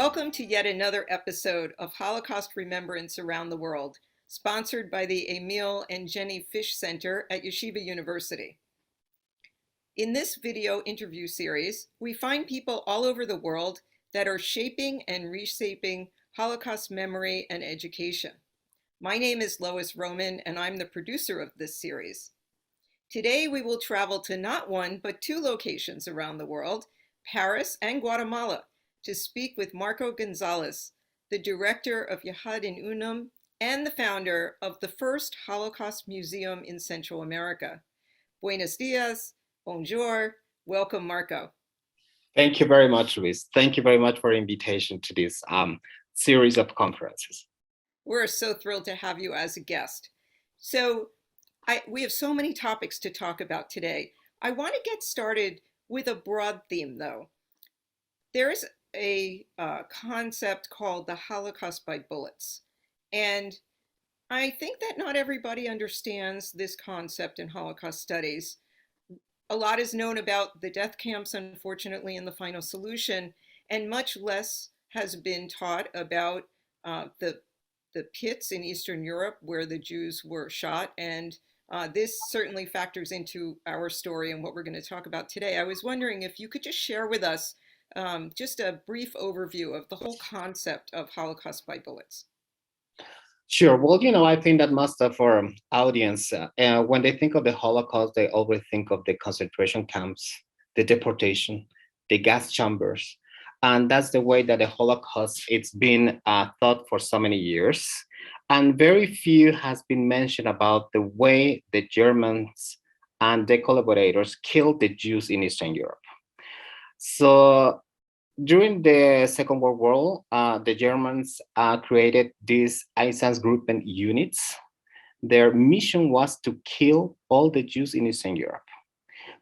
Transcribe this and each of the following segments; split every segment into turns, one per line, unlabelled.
Welcome to yet another episode of Holocaust Remembrance Around the World, sponsored by the Emil and Jenny Fish Center at Yeshiva University. In this video interview series, we find people all over the world that are shaping and reshaping Holocaust memory and education. My name is Lois Roman, and I'm the producer of this series. Today, we will travel to not one, but two locations around the world, Paris and Guatemala, to speak with Marco Gonzalez, the director of Yahad in Unum and the founder of the first Holocaust Museum in Central America. Buenos dias, bonjour, welcome Marco.
Thank you very much, Luis. Thank you very much for the invitation to this series of conferences.
We're so thrilled to have you as a guest. So we have so many topics to talk about today. I want to get started with a broad theme though. There's a concept called the Holocaust by bullets. And I think that not everybody understands this concept in Holocaust studies. A lot is known about the death camps, unfortunately, in the final solution, and much less has been taught about the pits in Eastern Europe where the Jews were shot. And this certainly factors into our story and what we're going to talk about today. I was wondering if you could just share with us just a brief overview of the whole concept of Holocaust by bullets.
Sure. Well, I think that most of our audience, when they think of the Holocaust, they always think of the concentration camps, the deportation, the gas chambers. And that's the way that the Holocaust, it's been thought for so many years. And very few has been mentioned about the way the Germans and the collaborators killed the Jews in Eastern Europe. So during the Second World War, the Germans created these Einsatzgruppen units. Their mission was to kill all the Jews in Eastern Europe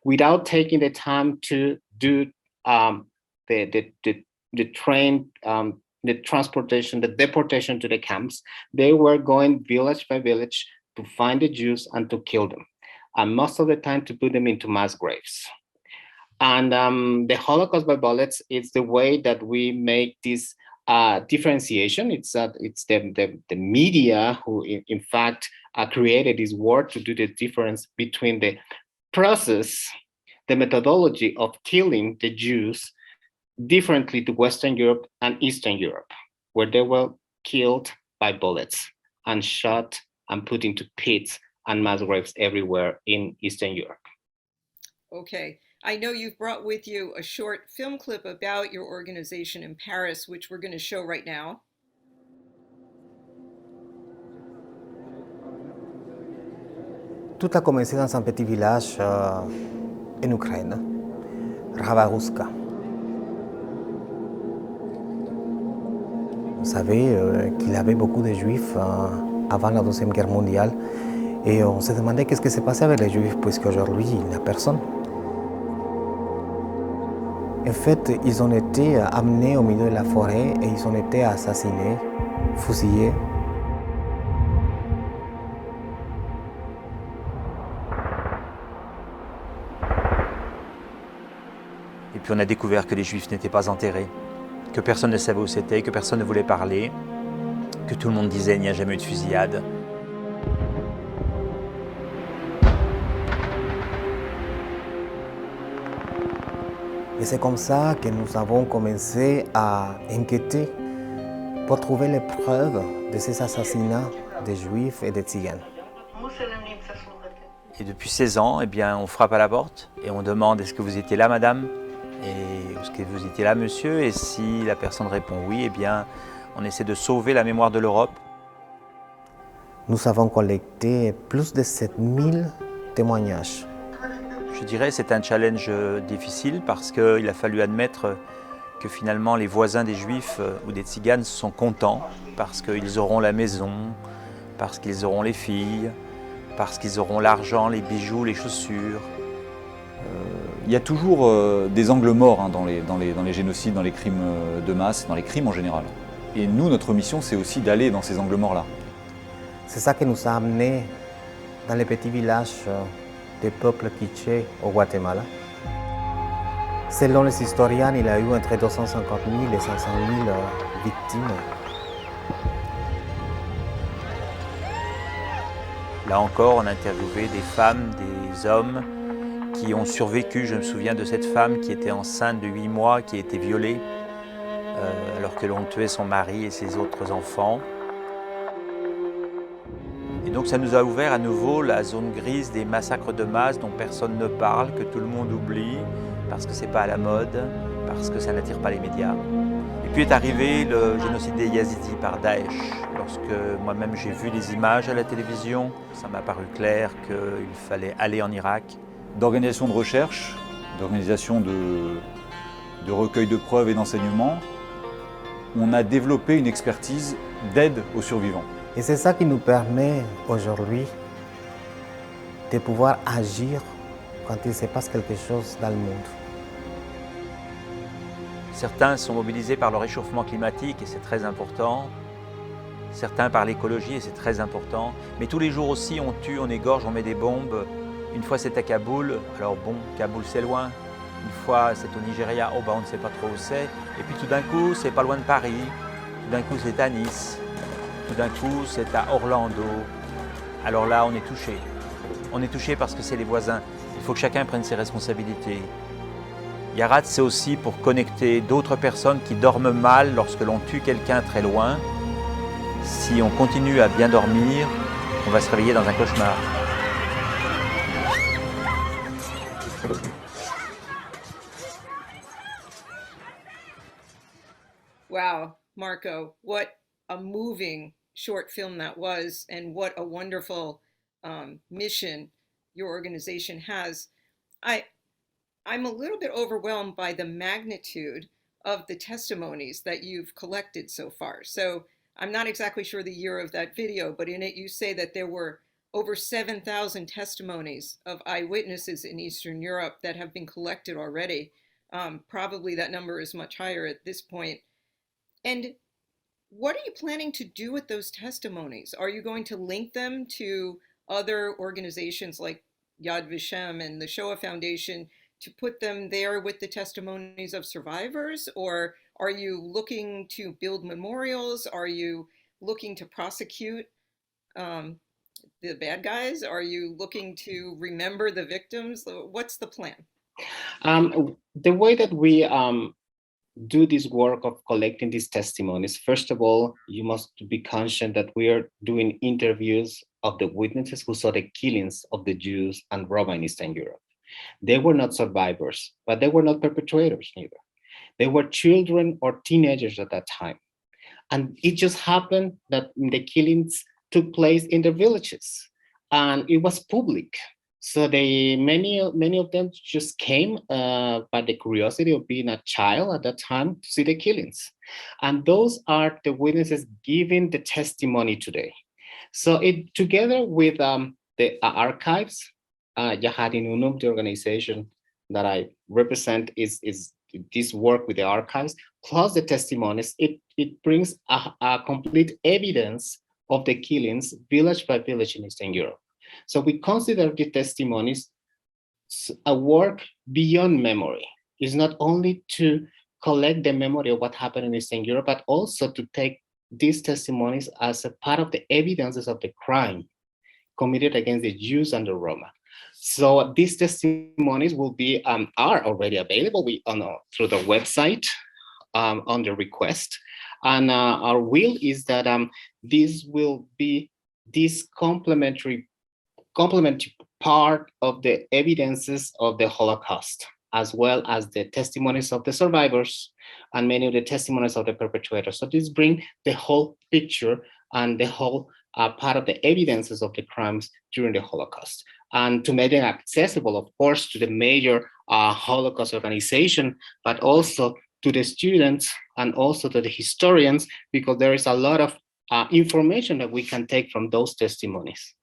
without taking the time to do the train, the transportation, the deportation to the camps. They were going village by village to find the Jews and to kill them, and most of the time to put them into mass graves. And the Holocaust by bullets is the way that we make this differentiation. It's the media who, in fact, created this word to do the difference between the process, the methodology of killing the Jews differently to Western Europe and Eastern Europe, where they were killed by bullets and shot and put into pits and mass graves everywhere in Eastern Europe.
Okay. I know you've brought with you a short film clip about your organization in Paris, which we're going to show right now.
Tout a commencé dans un petit village en Ukraine, Ravaruska. On savait qu'il y avait beaucoup de Juifs avant la Deuxième Guerre mondiale et on se demandait qu'est-ce qui s'est passé avec les Juifs puisqu'aujourd'hui il n'y a personne. En fait, ils ont été amenés au milieu de la forêt et ils ont été assassinés, fusillés.
Et puis on a découvert que les Juifs n'étaient pas enterrés, que personne ne savait où c'était, que personne ne voulait parler, que tout le monde disait il n'y a jamais eu de fusillade.
Et c'est comme ça que nous avons commencé à enquêter pour trouver les preuves de ces assassinats des Juifs et des Tziganes.
Et depuis 16 ans, on frappe à la porte et on demande est-ce que vous étiez là, madame? Et est-ce que vous étiez là, monsieur? Et si la personne répond oui, on essaie de sauver la mémoire de l'Europe.
Nous avons collecté plus de 7000 témoignages.
Je dirais que c'est un challenge difficile parce qu'il a fallu admettre que finalement les voisins des Juifs ou des Tziganes sont contents parce qu'ils auront la maison, parce qu'ils auront les filles, parce qu'ils auront l'argent, les bijoux, les chaussures.
Il y a toujours des angles morts dans les génocides, dans les crimes de masse, dans les crimes en général. Et nous, notre mission, c'est aussi d'aller dans ces angles morts-là.
C'est ça qui nous a amenés dans les petits villages des peuples quichés au Guatemala. Selon les historiens, il y a eu entre 250 000 et 500 000 victimes.
Là encore, on a interviewé des femmes, des hommes qui ont survécu. Je me souviens de cette femme qui était enceinte de 8 mois, qui a été violée alors que l'on tuait son mari et ses autres enfants. Et donc ça nous a ouvert à nouveau la zone grise des massacres de masse dont personne ne parle, que tout le monde oublie, parce que c'est pas à la mode, parce que ça n'attire pas les médias. Et puis est arrivé le génocide des Yazidis par Daesh. Lorsque moi-même j'ai vu les images à la télévision, ça m'a paru clair qu'il fallait aller en Irak.
D'organisation de recherche, d'organisation de recueil de preuves et d'enseignements, on a développé une expertise d'aide aux survivants.
Et c'est ça qui nous permet aujourd'hui de pouvoir agir quand il se passe quelque chose dans le monde.
Certains sont mobilisés par le réchauffement climatique et c'est très important. Certains par l'écologie et c'est très important. Mais tous les jours aussi on tue, on égorge, on met des bombes. Une fois c'est à Kaboul, alors bon, Kaboul c'est loin. Une fois c'est au Nigeria, oh bah on ne sait pas trop où c'est. Et puis tout d'un coup c'est pas loin de Paris, tout d'un coup c'est à Nice, tout d'un coup c'est à Orlando. Alors là on est touché. On est touché parce que c'est les voisins. Il faut que chacun prenne ses responsabilités. Yahad c'est aussi pour connecter d'autres personnes qui dorment mal lorsque l'on tue quelqu'un très loin. Si on continue à bien dormir, on va se réveiller dans un cauchemar.
Wow, Marco, what a moving short film that was, and what a wonderful mission your organization has. I'm a little bit overwhelmed by the magnitude of the testimonies that you've collected so far. So I'm not exactly sure the year of that video, but in it you say that there were over 7,000 testimonies of eyewitnesses in Eastern Europe that have been collected already. Probably that number is much higher at this point. And what are you planning to do with those testimonies? Are you going to link them to other organizations like Yad Vashem and the Shoah Foundation to put them there with the testimonies of survivors? Or are you looking to build memorials? Are you looking to prosecute the bad guys? Are you looking to remember the victims? What's the plan?
The way that we do this work of collecting these testimonies, first of all, you must be conscious that we are doing interviews of the witnesses who saw the killings of the Jews and Roma in Eastern Europe. They were not survivors, but they were not perpetrators either. They were children or teenagers at that time. And it just happened that the killings took place in the villages and it was public. So many of them just came by the curiosity of being a child at that time to see the killings. And those are the witnesses giving the testimony today. So together with the archives, Yahad in Unum, the organization that I represent, is this work with the archives, plus the testimonies, it brings a complete evidence of the killings village by village in Eastern Europe. So we consider the testimonies a work beyond memory. It's not only to collect the memory of what happened in Eastern Europe, but also to take these testimonies as a part of the evidences of the crime committed against the Jews and the Roma. So these testimonies will be are already available through the website on the request. And our will is that this will be this complementary part of the evidences of the Holocaust, as well as the testimonies of the survivors and many of the testimonies of the perpetrators. So this brings the whole picture and the whole part of the evidences of the crimes during the Holocaust. And to make them accessible, of course, to the major Holocaust organization, but also to the students and also to the historians, because there is a lot of information that we can take from those testimonies.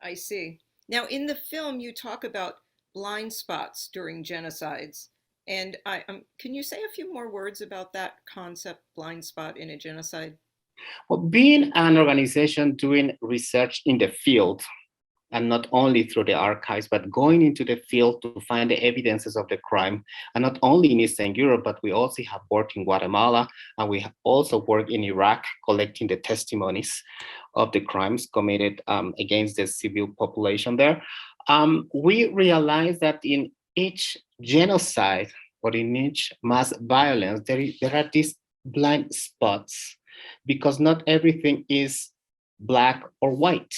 I see. Now, in the film, you talk about blind spots during genocides. And can you say a few more words about that concept, blind spot in a genocide?
Well, being an organization doing research in the field, and not only through the archives, but going into the field to find the evidences of the crime, and not only in Eastern Europe, but we also have worked in Guatemala, and we have also worked in Iraq, collecting the testimonies of the crimes committed against the civil population there. We realize that in each genocide or in each mass violence, there are these blind spots, because not everything is black or white.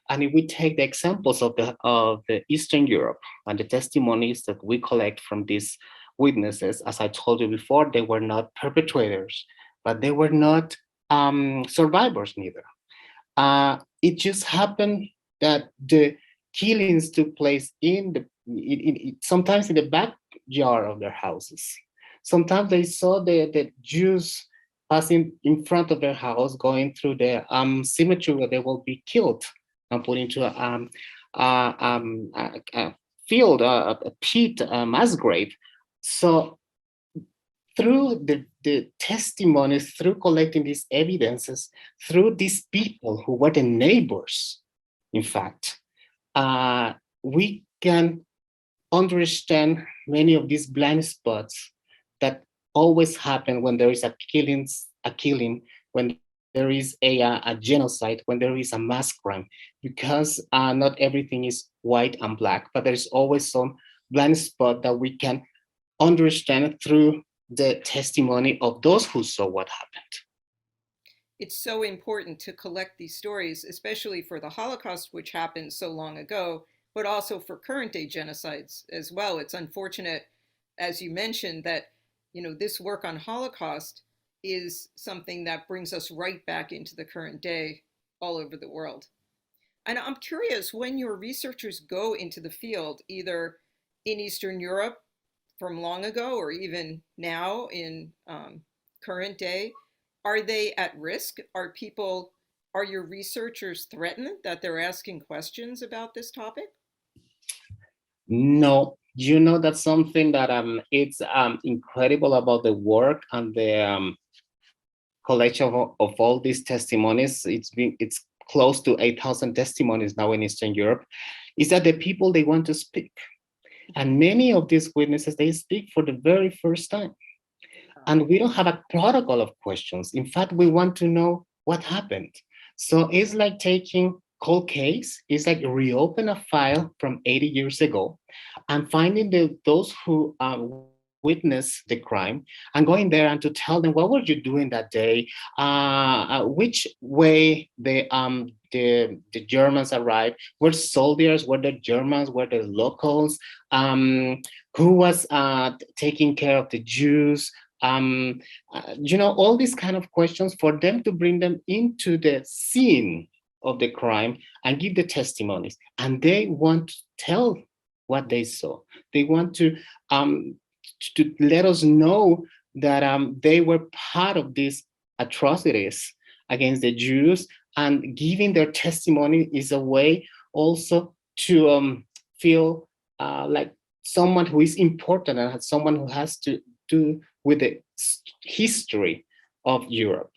And if we take the examples of the Eastern Europe and the testimonies that we collect from these witnesses, as I told you before, they were not perpetrators, but they were not survivors neither. It just happened that the killings took place sometimes in the backyard of their houses. Sometimes they saw the Jews passing in front of their house, going through the cemetery where they will be killed and put into a field, a pit, a mass grave. So through the testimonies, through collecting these evidences, through these people who were the neighbors, in fact, we can understand many of these blind spots that always happen when there is a killing, when there is a genocide, when there is a mass crime, because not everything is white and black, but there's always some blind spot that we can understand through the testimony of those who saw what happened.
It's so important to collect these stories, especially for the Holocaust, which happened so long ago, but also for current day genocides as well. It's unfortunate, as you mentioned, that this work on Holocaust is something that brings us right back into the current day all over the world. And I'm curious, when your researchers go into the field, either in Eastern Europe from long ago or even now in current day, are they at risk? Are your researchers threatened that they're asking questions about this topic?
No, that's something that it's incredible about the work and the collection of all these testimonies. It's close to 8,000 testimonies now in Eastern Europe, is that the people, they want to speak. And many of these witnesses, they speak for the very first time. And we don't have a protocol of questions. In fact, we want to know what happened. So it's like taking cold case, it's like reopen a file from 80 years ago and finding those who witnessed the crime and going there and to tell them, what were you doing that day? Which way the Germans arrived? Were soldiers? Were the Germans? Were the locals? Who was taking care of the Jews? All these kind of questions for them to bring them into the scene of the crime and give the testimonies. And they want to tell what they saw. They want to let us know that they were part of these atrocities against the Jews, and giving their testimony is a way also to feel like someone who is important and someone who has to do with the history of Europe.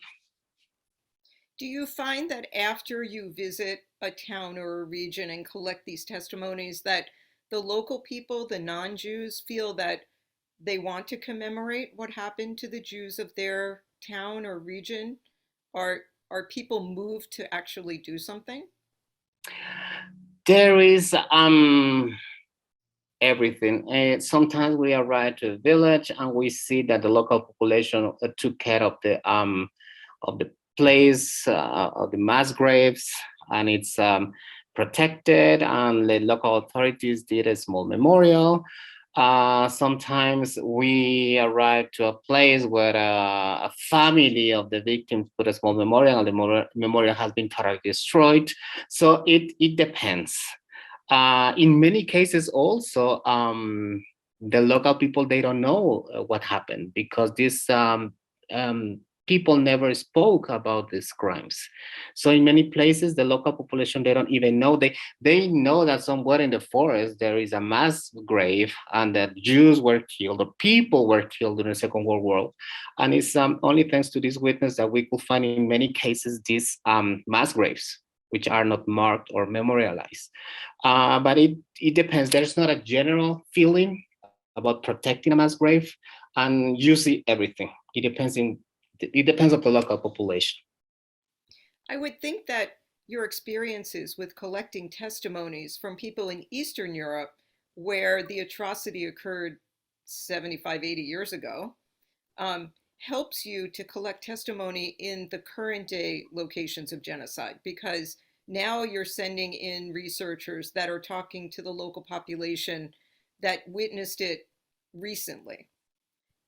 Do you find that after you visit a town or a region and collect these testimonies that the local people, the non-Jews, feel that they want to commemorate what happened to the Jews of their town or region? Are people moved to actually do something?
There is everything. Sometimes we arrive to a village and we see that the local population took care of the place of the mass graves, and it's protected, and the local authorities did a small memorial. Sometimes we arrive to a place where a family of the victims put a small memorial, and the memorial has been totally destroyed. So it depends. In many cases also, the local people, they don't know what happened, because these people never spoke about these crimes. So in many places, the local population, they don't even know. They know that somewhere in the forest, there is a mass grave and that Jews were killed, or people were killed during the Second World War. And it's only thanks to this witness that we could find in many cases these mass graves. which are not marked or memorialized. But it depends. There's not a general feeling about protecting a mass grave, and you see everything. It depends on the local population.
I would think that your experiences with collecting testimonies from people in Eastern Europe, where the atrocity occurred 75, 80 years ago, helps you to collect testimony in the current day locations of genocide, because now you're sending in researchers that are talking to the local population that witnessed it recently.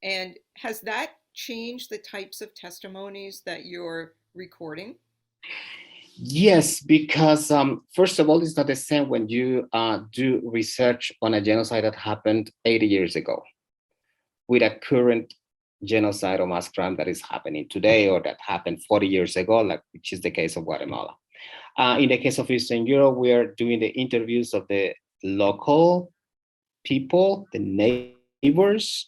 And has that changed the types of testimonies that you're recording?
Yes, because first of all, it's not the same when you do research on a genocide that happened 80 years ago with a current genocide or mass crime that is happening today or that happened 40 years ago, like which is the case of Guatemala. In the case of Eastern Europe, we are doing the interviews of the local people, the neighbors,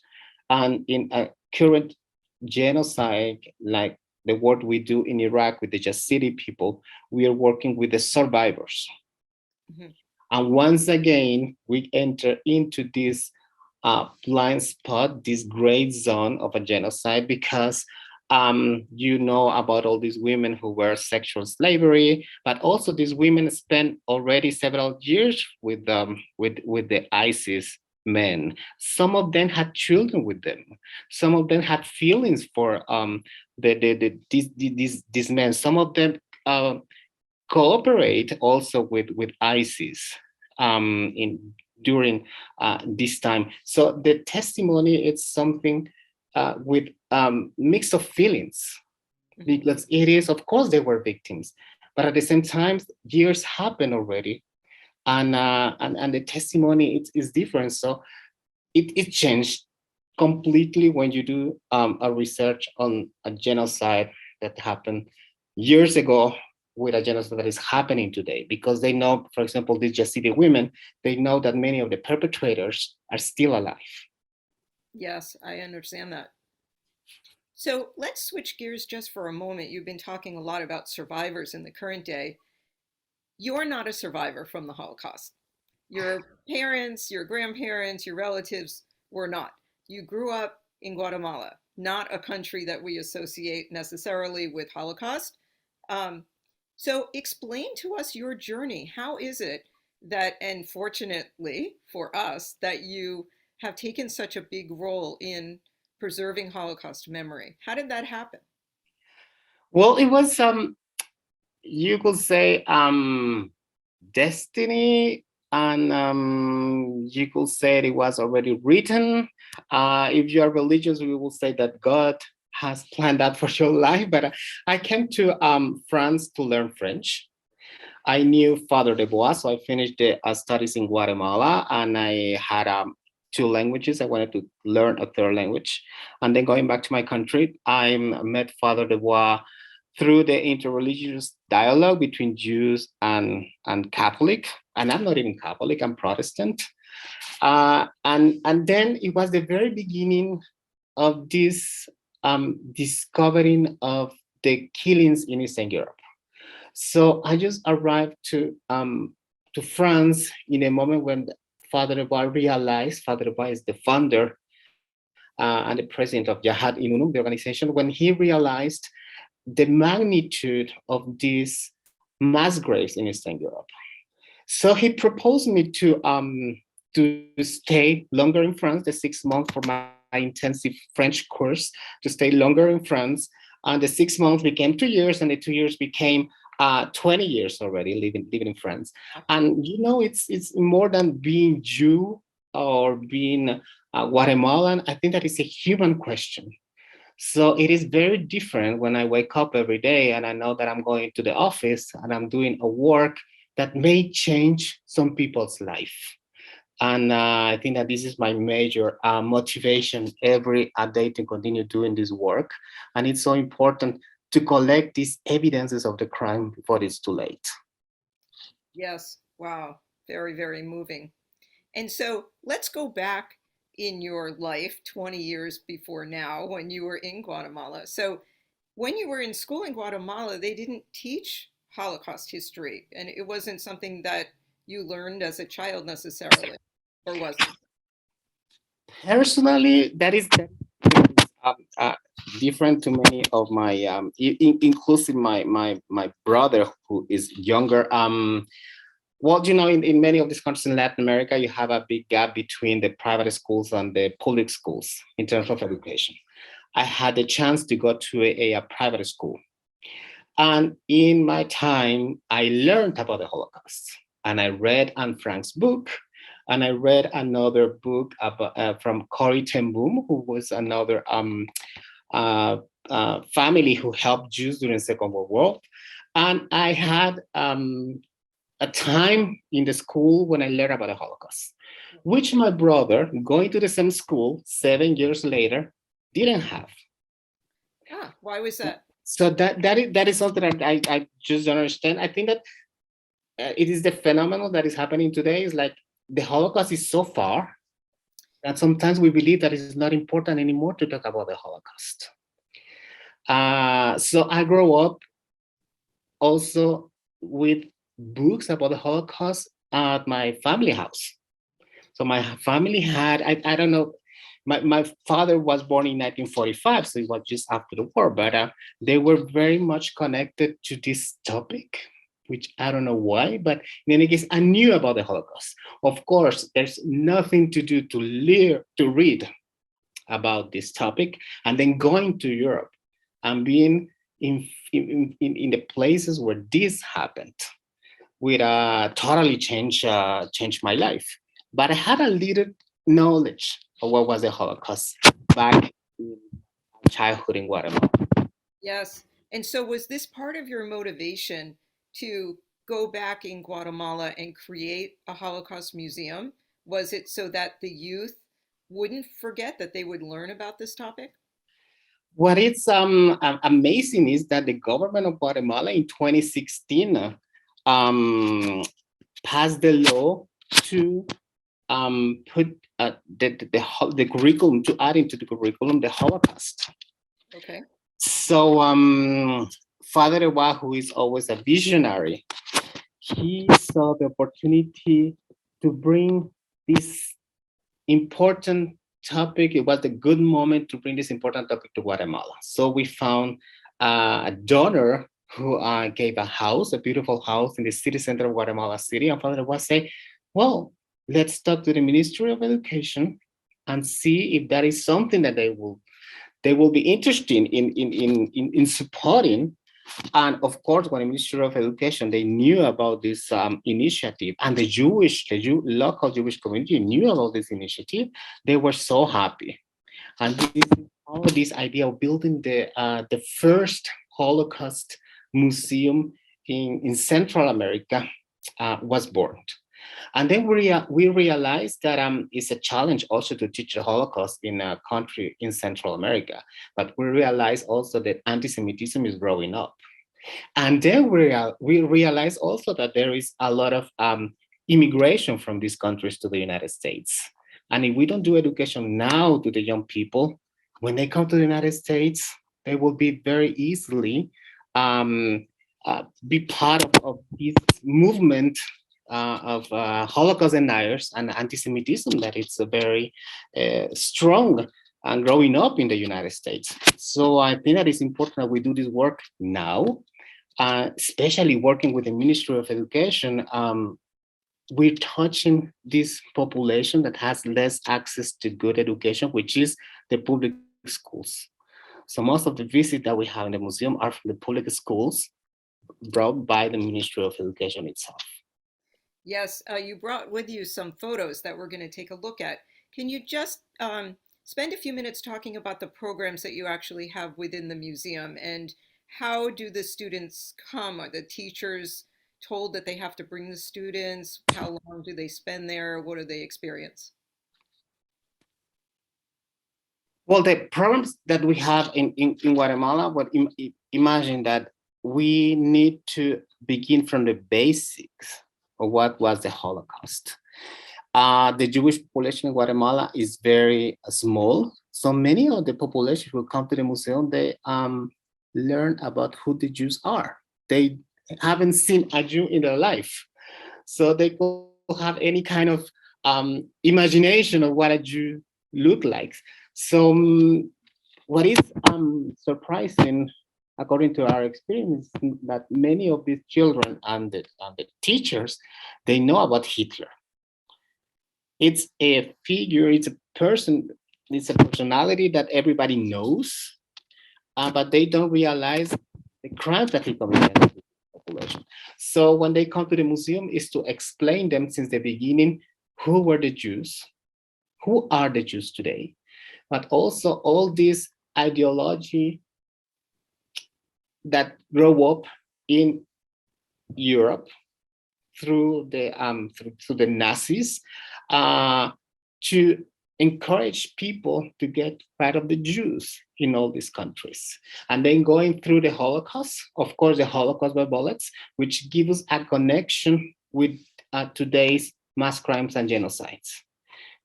and in a current genocide, like the work we do in Iraq with the Yazidi people, we are working with the survivors. Mm-hmm. And once again, we enter into this blind spot, this gray zone of a genocide, because you know about all these women who were sexual slavery, but also these women spent already several years with the ISIS men. Some of them had children with them. Some of them had feelings for these men. Some of them cooperate also with ISIS during this time. So the testimony is something with mix of feelings, because it is, of course, they were victims, but at the same time, years happen already, and the testimony is different. So it changed completely when you do a research on a genocide that happened years ago with a genocide that is happening today, because they know, for example, these Yazidi women, they know that many of the perpetrators are still alive.
Yes, I understand that. So let's switch gears just for a moment. You've been talking a lot about survivors in the current day. You're not a survivor from the Holocaust. Your parents, your grandparents, your relatives were not. You grew up in Guatemala, not a country that we associate necessarily with Holocaust. So explain to us your journey. How is it that, and fortunately for us, that you have taken such a big role in preserving Holocaust memory? How did that happen?
Well, it was you could say destiny, and you could say it was already written. If you are religious, we will say that God has planned that for your life. But I came to France to learn French. I knew Father Desbois, so I finished the studies in Guatemala, and I had 2 languages. I wanted to learn a 3rd language. And then going back to my country, I met Father Desbois through the interreligious dialogue between Jews and Catholic. And I'm not even Catholic, I'm Protestant. And then it was the very beginning of this discovering of the killings in Eastern Europe. So I just arrived to France in a moment when Father Desbois realized, Father Desbois is the founder and the president of Yahad in Unum, the organization, when he realized the magnitude of these mass graves in Eastern Europe. So he proposed me to stay longer in France, the 6 months for my intensive French course, to stay longer in France. And the 6 months became 2 years, and the 2 years became 20 years already living in France. And you know, it's more than being Jew or being Guatemalan. I think that is a human question. So it is very different when I wake up every day and I know that I'm going to the office and I'm doing a work that may change some people's life. And I think that this is my major motivation every day to continue doing this work. And it's so important to collect these evidences of the crime before it's too late.
Yes, wow, very, very moving. And so let's go back in your life 20 years before now when you were in Guatemala. So when you were in school in Guatemala, they didn't teach Holocaust history, and it wasn't something that you learned as a child necessarily, or was it?
Personally, that is different to many of my, inclusive my brother who is younger. Well, in many of these countries in Latin America, you have a big gap between the private schools and the public schools in terms of education. I had the chance to go to a private school. And in my time, I learned about the Holocaust. And I read Anne Frank's book. And I read another book about, from Corrie ten Boom, who was another family who helped Jews during the Second World War. And I had a time in the school when I learned about the Holocaust, which my brother, going to the same school 7 years later, didn't have.
Ah, why was that?
So that is something that I just don't understand. I think that it is the phenomenon that is happening today. Is like the Holocaust is so far that sometimes we believe that it's not important anymore to talk about the Holocaust. So I grew up also with books about the Holocaust at my family house. So my family had, I don't know, my father was born in 1945, so it was just after the war, but they were very much connected to this topic, which I don't know why, but in any case, I knew about the Holocaust. Of course, there's nothing to do to read about this topic, and then going to Europe and being in the places where this happened would totally change my life. But I had a little knowledge of what was the Holocaust back in childhood in Guatemala.
Yes. And so was this part of your motivation to go back in Guatemala and create a Holocaust museum? Was it so that the youth wouldn't forget, that they would learn about this topic?
What is amazing is that the government of Guatemala in 2016 passed the law to put the curriculum, to add into the curriculum the Holocaust.
Okay.
So Father Ewa, who is always a visionary, he saw the opportunity to bring this important topic. It was a good moment to bring this important topic to Guatemala. So we found a donor who gave a house, a beautiful house in the city center of Guatemala City. And Father Ewa said, well, let's talk to the Ministry of Education and see if that is something that they will be interested in supporting. And of course, when the Ministry of Education, they knew about this initiative, and the local Jewish community knew about this initiative, they were so happy. And this idea of building the first Holocaust museum in Central America was born. And then we realized that it's a challenge also to teach the Holocaust in a country in Central America. But we realized also that anti-Semitism is growing up. And then we realized also that there is a lot of immigration from these countries to the United States. And if we don't do education now to the young people, when they come to the United States, they will be very easily be part of this movement of Holocaust deniers and anti-Semitism that it's a very strong and growing up in the United States. So I think that it's important that we do this work now, especially working with the Ministry of Education. We're touching this population that has less access to good education, which is the public schools. So most of the visits that we have in the museum are from the public schools brought by the Ministry of Education itself.
Yes, you brought with you some photos that we're going to take a look at. Can you just spend a few minutes talking about the programs that you actually have within the museum, and how do the students come? Are the teachers told that they have to bring the students? How long do they spend there? What do they experience?
Well, the programs that we have in Guatemala, imagine that we need to begin from the basics of what was the Holocaust. The Jewish population in Guatemala is very small. So many of the population who come to the museum, they learn about who the Jews are. They haven't seen a Jew in their life. So they could have any kind of imagination of what a Jew looked like. So what is surprising, according to our experience, that many of these children and the teachers, they know about Hitler. It's a figure, it's a person, it's a personality that everybody knows, but they don't realize the crimes that he committed against the population. So when they come to the museum, is to explain them since the beginning who were the Jews, who are the Jews today, but also all this ideology that grew up in Europe through the through the Nazis to encourage people to get rid of the Jews in all these countries. And then going through the Holocaust, of course, the Holocaust by bullets, which gives us a connection with today's mass crimes and genocides.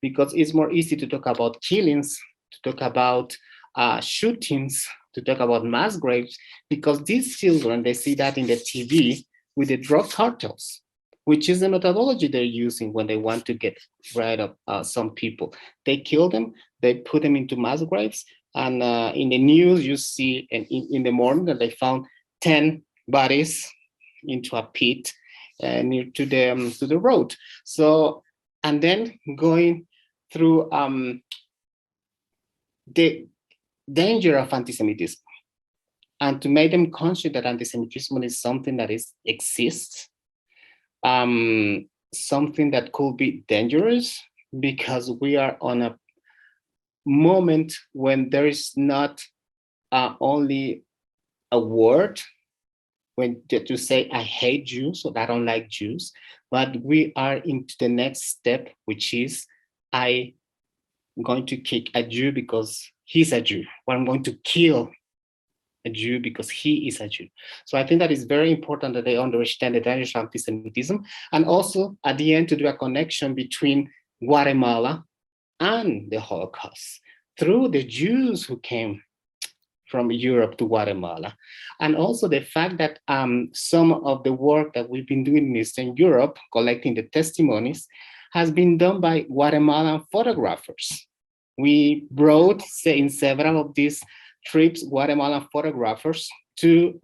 Because it's more easy to talk about killings, to talk about shootings, to talk about mass graves, because these children, they see that in the TV with the drug cartels, which is the methodology they're using when they want to get rid of some people. They kill them, they put them into mass graves, and in the news you see in the morning that they found 10 bodies into a pit near to the road. So, and then going through the danger of anti-Semitism, and to make them conscious that anti-Semitism is something that exists, something that could be dangerous, because we are on a moment when there is not only a word when to say I hate Jews or I don't like Jews, but we are into the next step, which is I'm going to kick a Jew because he's a Jew, or I'm going to kill a Jew because he is a Jew. So I think that is very important that they understand the danger of anti-Semitism, and also at the end to do a connection between Guatemala and the Holocaust through the Jews who came from Europe to Guatemala. And also the fact that some of the work that we've been doing in Eastern Europe, collecting the testimonies, has been done by Guatemalan photographers. We brought, say, in several of these trips, Guatemalan photographers to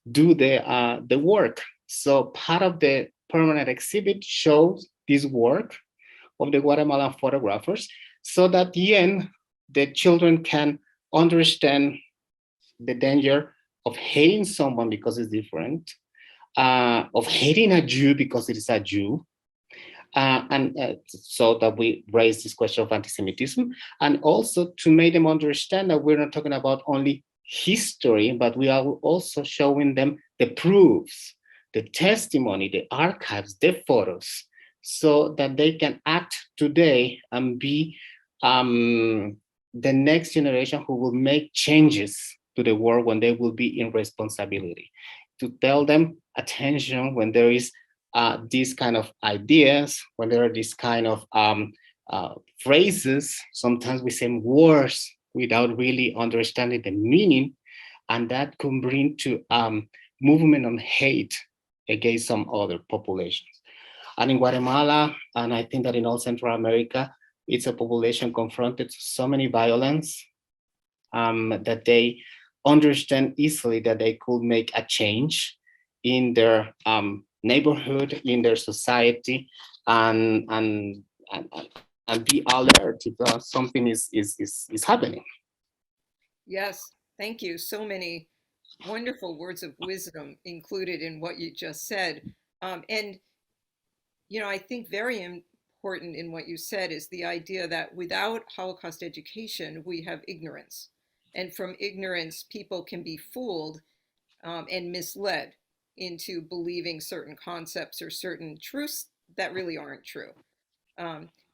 do the work. So part of the permanent exhibit shows this work of the Guatemalan photographers, so that at the end, the children can understand the danger of hating someone because it's different, of hating a Jew because it is a Jew, so that we raise this question of anti-Semitism, and also to make them understand that we're not talking about only history, but we are also showing them the proofs, the testimony, the archives, the photos, so that they can act today and be the next generation who will make changes to the world when they will be in responsibility. To tell them, attention, when there is these kind of ideas, when there are these kind of phrases, sometimes we say words without really understanding the meaning, and that can bring to movement on hate against some other populations. And in Guatemala, and I think that in all Central America, it's a population confronted with so many violence that they understand easily that they could make a change in their neighborhood, in their society, and be alert if something is happening.
Yes, thank you. So many wonderful words of wisdom included in what you just said. And, you know, I think very important in what you said is the idea that without Holocaust education, we have ignorance. And from ignorance, people can be fooled and misled into believing certain concepts or certain truths that really aren't true.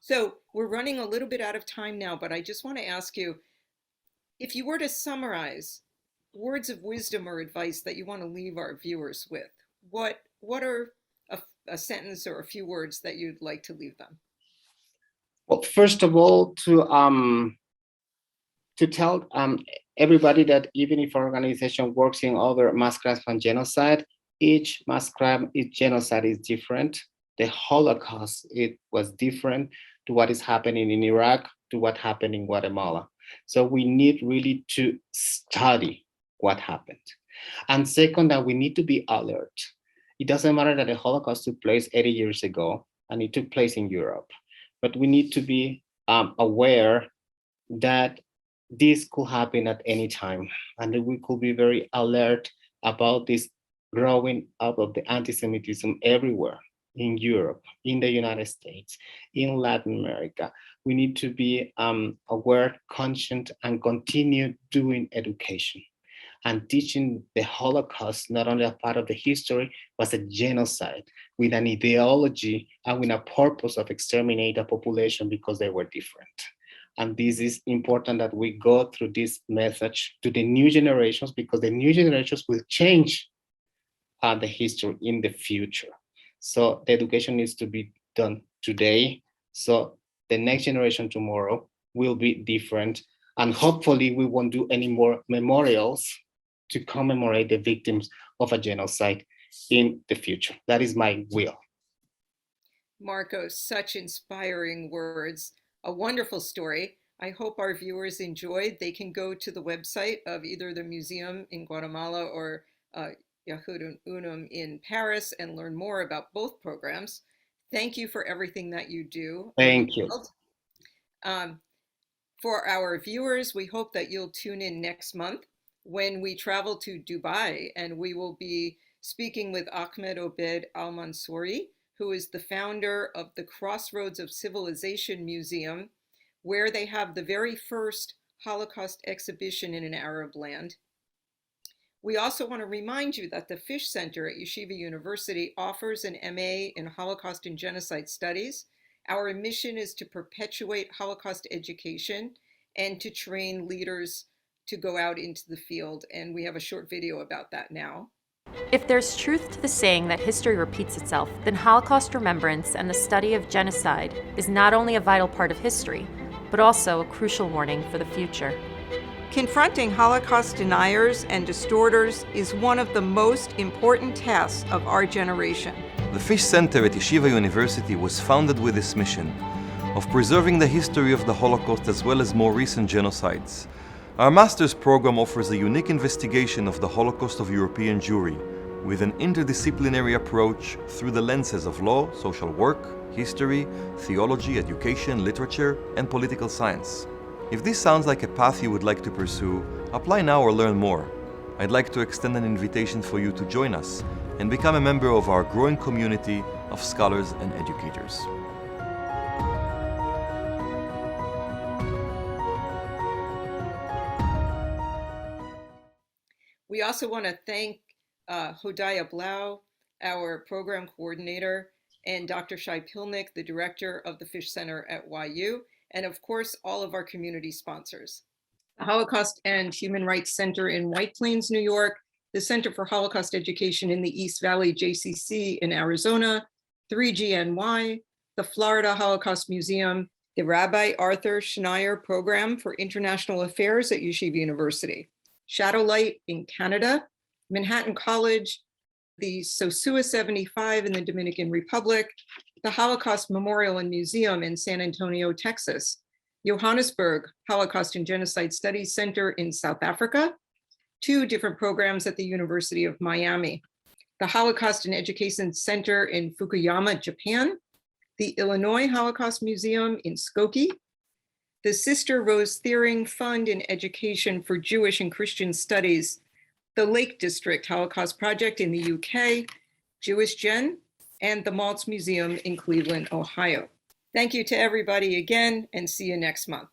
So we're running a little bit out of time now, but I just want to ask you, if you were to summarize words of wisdom or advice that you want to leave our viewers with, what are a sentence or a few words that you'd like to leave them?
Well, first of all, to tell everybody that even if our organization works in other mass crimes and genocide, Each mass crime, each genocide is different. The Holocaust, it was different to what is happening in Iraq, to what happened in Guatemala. So we need really to study what happened. And second, that we need to be alert. It doesn't matter that the Holocaust took place 80 years ago and it took place in Europe, but we need to be aware that this could happen at any time, and that we could be very alert about this growing up of the anti-Semitism everywhere in Europe, in the United States, in Latin America. We need to be aware, conscient, and continue doing education and teaching the Holocaust, not only a part of the history, was a genocide with an ideology and with a purpose of exterminate a population because they were different. And this is important that we go through this message to the new generations, because the new generations will change the history in the future. So the education needs to be done today. So the next generation tomorrow will be different. And hopefully we won't do any more memorials to commemorate the victims of a genocide in the future. That is my will.
Marco, such inspiring words. A wonderful story. I hope our viewers enjoyed. They can go to the website of either the museum in Guatemala or Yahad and Unum in Paris and learn more about both programs. Thank you for everything that you do.
Thank you.
For our viewers, we hope that you'll tune in next month when we travel to Dubai, and we will be speaking with Ahmed Obed Al-Mansouri, who is the founder of the Crossroads of Civilization Museum, where they have the very first Holocaust exhibition in an Arab land. We also want to remind you that the Fish Center at Yeshiva University offers an MA in Holocaust and Genocide Studies. Our mission is to perpetuate Holocaust education and to train leaders to go out into the field, and we have a short video about that now.
If there's truth to the saying that history repeats itself, then Holocaust remembrance and the study of genocide is not only a vital part of history, but also a crucial warning for the future.
Confronting Holocaust deniers and distorters is one of the most important tasks of our generation.
The Fish Center at Yeshiva University was founded with this mission of preserving the history of the Holocaust as well as more recent genocides. Our master's program offers a unique investigation of the Holocaust of European Jewry with an interdisciplinary approach through the lenses of law, social work, history, theology, education, literature, and political science. If this sounds like a path you would like to pursue, apply now or learn more. I'd like to extend an invitation for you to join us and become a member of our growing community of scholars and educators.
We also want to thank Hodaya Blau, our program coordinator, and Dr. Shai Pilnick, the director of the Fish Center at YU, and of course, all of our community sponsors. The Holocaust and Human Rights Center in White Plains, New York, the Center for Holocaust Education in the East Valley JCC in Arizona, 3GNY, the Florida Holocaust Museum, the Rabbi Arthur Schneier Program for International Affairs at Yeshiva University, Shadowlight in Canada, Manhattan College, the Sosua 75 in the Dominican Republic, the Holocaust Memorial and Museum in San Antonio, Texas, Johannesburg Holocaust and Genocide Studies Center in South Africa, 2 different programs at the University of Miami, the Holocaust and Education Center in Fukuyama, Japan, the Illinois Holocaust Museum in Skokie, the Sister Rose Thiering Fund in Education for Jewish and Christian Studies, the Lake District Holocaust Project in the UK, Jewish Gen, and the Maltz Museum in Cleveland, Ohio. Thank you to everybody again, and see you next month.